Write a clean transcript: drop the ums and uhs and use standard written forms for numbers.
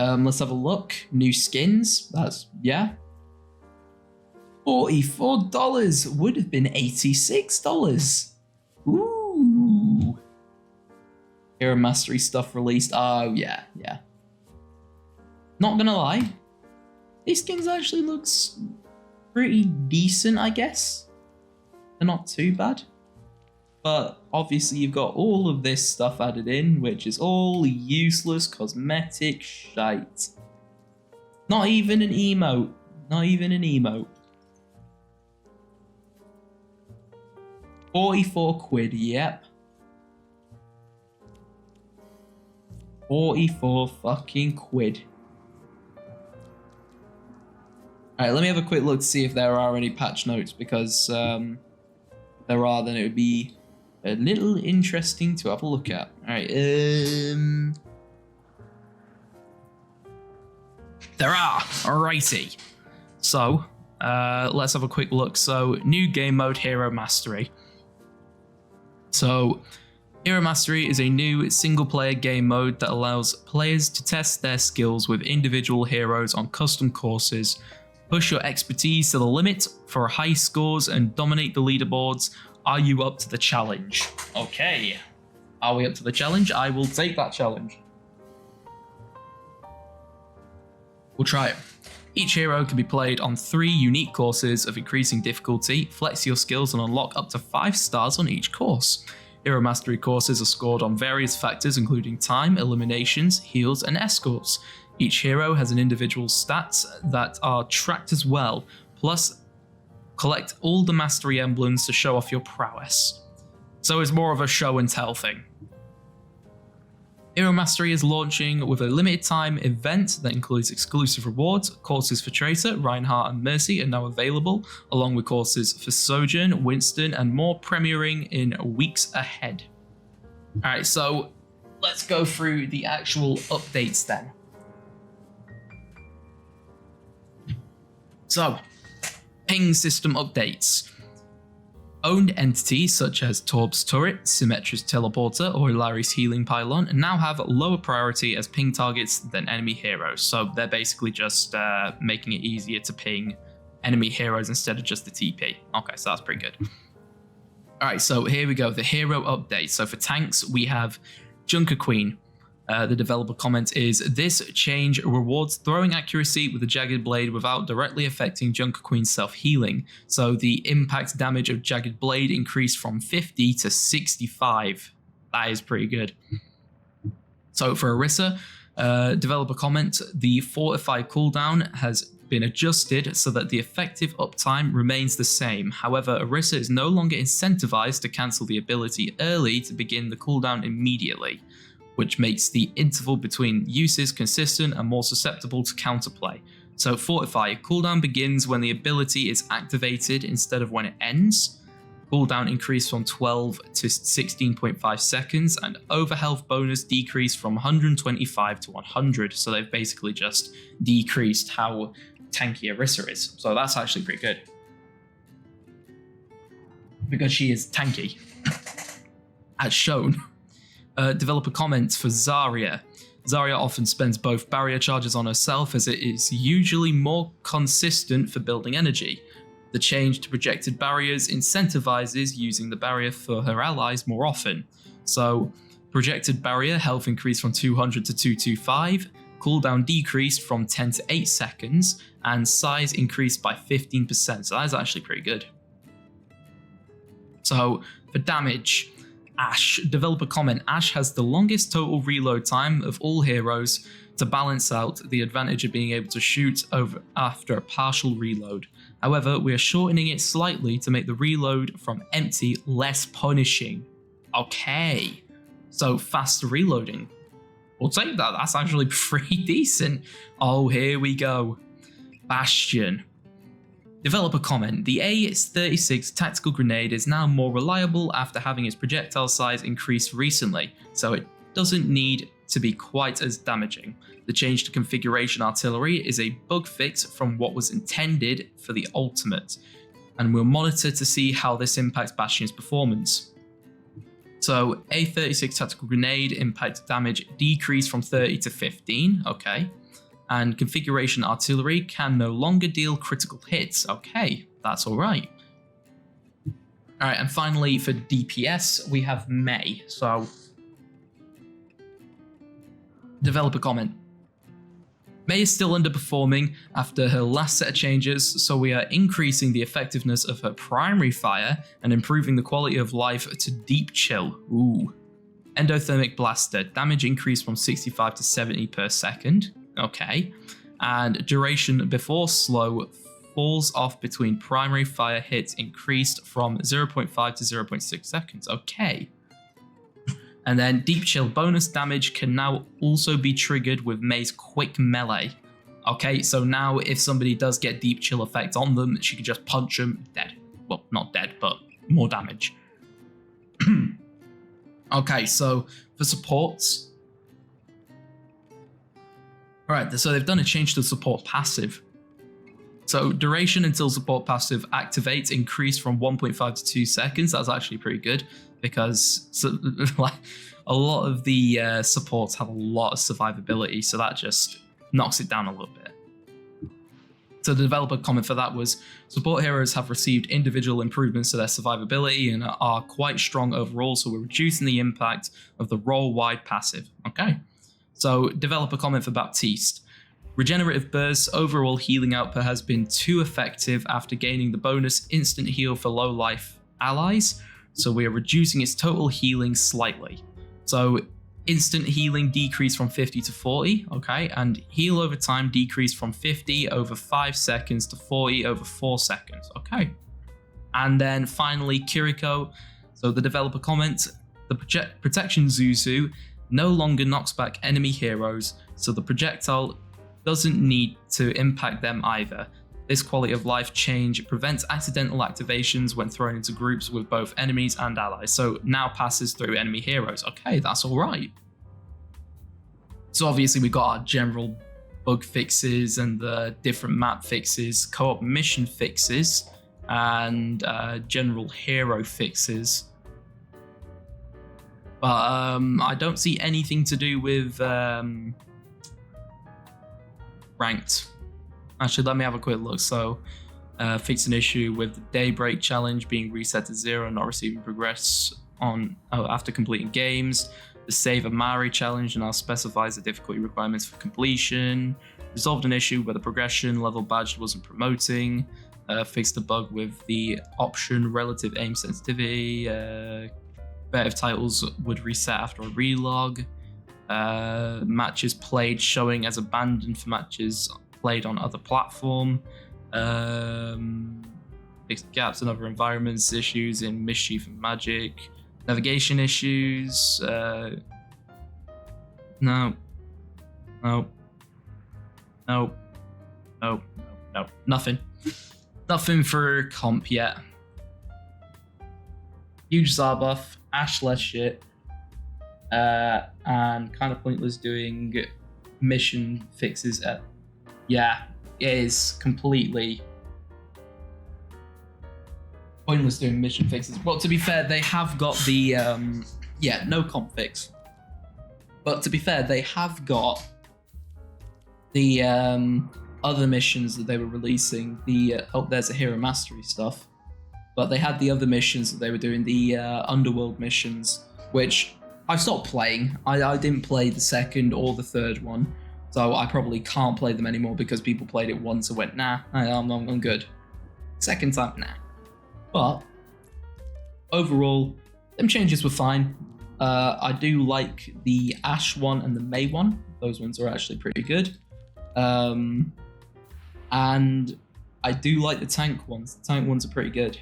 Let's have a look. New skins. That's, yeah. $44 would have been $86. Ooh. Hero Mastery stuff released. Oh, yeah. Not gonna lie. These skins actually looks pretty decent, I guess. They're not too bad. But obviously you've got all of this stuff added in, which is all useless cosmetic shite. Not even an emote. Not even an emote. 44 quid, yep. 44 fucking quid. Alright, let me have a quick look to see if there are any patch notes, because if there are, then it would be a little interesting to have a look at. Alright, there are! Alrighty. So, let's have a quick look. So, new game mode, Hero Mastery. So, Hero Mastery is a new single-player game mode that allows players to test their skills with individual heroes on custom courses, push your expertise to the limit for high scores, and dominate the leaderboards. Are you up to the challenge? Okay. Are we up to the challenge? I will take that challenge. We'll try it. Each hero can be played on 3 unique courses of increasing difficulty. Flex your skills and unlock up to 5 stars on each course. Hero Mastery courses are scored on various factors including time, eliminations, heals, and escorts. Each hero has an individual stats that are tracked as well, plus collect all the mastery emblems to show off your prowess. So it's more of a show and tell thing. Hero Mastery is launching with a limited time event that includes exclusive rewards. Courses for Tracer, Reinhardt, and Mercy are now available, along with courses for Sojourn, Winston, and more premiering in weeks ahead. Alright, so let's go through the actual updates then. So, ping system updates. Owned entities such as Torb's turret, Symmetra's teleporter, or Ilari's healing pylon now have lower priority as ping targets than enemy heroes. So they're basically just making it easier to ping enemy heroes instead of just the TP. Okay, so that's pretty good. Alright, so here we go, the hero update. So for tanks, we have Junker Queen. The developer comment is, this change rewards throwing accuracy with a Jagged Blade without directly affecting Junker Queen's self-healing. So the impact damage of Jagged Blade increased from 50 to 65. That is pretty good. So for Orisa, developer comment, the Fortify cooldown has been adjusted so that the effective uptime remains the same. However, Orisa is no longer incentivized to cancel the ability early to begin the cooldown immediately, which makes the interval between uses consistent and more susceptible to counterplay. So Fortify, cooldown begins when the ability is activated instead of when it ends. Cooldown increased from 12 to 16.5 seconds, and overhealth bonus decreased from 125 to 100. So they've basically just decreased how tanky Orisa is. So that's actually pretty good, because she is tanky, as shown. Developer comments for Zarya. Zarya often spends both barrier charges on herself, as it is usually more consistent for building energy. The change to projected barriers incentivizes using the barrier for her allies more often. So, projected barrier health increased from 200 to 225, cooldown decreased from 10 to 8 seconds, and size increased by 15%. So that is actually pretty good. So, for damage, Ashe. Developer comment, Ashe has the longest total reload time of all heroes to balance out the advantage of being able to shoot over after a partial reload. However, we are shortening it slightly to make the reload from empty less punishing. Okay, so faster reloading. We'll take that, that's actually pretty decent. Oh, here we go. Bastion. Developer comment, the A36 tactical grenade is now more reliable after having its projectile size increased recently, so it doesn't need to be quite as damaging. The change to configuration artillery is a bug fix from what was intended for the ultimate, and we'll monitor to see how this impacts Bastion's performance. So A36 tactical grenade impact damage decreased from 30 to 15, okay. And configuration artillery can no longer deal critical hits, okay, that's alright. Alright, and finally for DPS, we have May. So, developer comment. May is still underperforming after her last set of changes, so we are increasing the effectiveness of her primary fire and improving the quality of life to deep chill. Ooh. Endothermic blaster, damage increased from 65 to 70 per second. Okay. And duration before slow falls off between primary fire hits increased from 0.5 to 0.6 seconds. Okay. And then Deep Chill bonus damage can now also be triggered with May's quick melee. Okay, so now if somebody does get Deep Chill effect on them, she can just punch them dead. Well, not dead, but more damage. Okay, so for supports. Alright, so they've done a change to the support passive. So duration until support passive activates increased from 1.5 to 2 seconds. That's actually pretty good because a lot of the supports have a lot of survivability, so that just knocks it down a little bit. So the developer comment for that was, support heroes have received individual improvements to their survivability and are quite strong overall, so we're reducing the impact of the role-wide passive. Okay. So developer comment for Baptiste. Regenerative bursts overall healing output has been too effective after gaining the bonus instant heal for low life allies, so we are reducing its total healing slightly. So instant healing decreased from 50 to 40, okay, and heal over time decreased from 50 over 5 seconds to 40 over 4 seconds, okay. And then finally Kiriko, so the developer comments, the protection Zuzu no longer knocks back enemy heroes, so the projectile doesn't need to impact them either. This quality of life change prevents accidental activations when thrown into groups with both enemies and allies, so now passes through enemy heroes. Okay, that's alright. So obviously we got our general bug fixes and the different map fixes, co-op mission fixes, and general hero fixes. But I don't see anything to do with ranked. Actually, let me have a quick look. So, fix an issue with the Daybreak challenge being reset to 0 and not receiving progress on after completing games. The Save a Mari challenge now specifies the difficulty requirements for completion. Resolved an issue where the progression level badge wasn't promoting. Fixed the bug with the option relative aim sensitivity. Better titles would reset after a relog. Matches played showing as abandoned for matches played on other platform. Fixed gaps in other environments, issues in Mischief and Magic, navigation issues. No, nothing. Nothing for comp yet. Huge Zar buff, Ash less shit, and kind of pointless doing mission fixes. Yeah, it is completely pointless doing mission fixes. Well, to be fair, they have got the no comp fix. But to be fair, they have got the other missions that they were releasing. The there's a hero mastery stuff. But they had the other missions that they were doing, the Underworld missions, which I stopped playing. I didn't play the second or the third one, so I probably can't play them anymore because people played it once and went, nah, I'm good. Second time, nah. But overall, them changes were fine. I do like the Ash one and the May one. Those ones are actually pretty good. And I do like the tank ones. The tank ones are pretty good.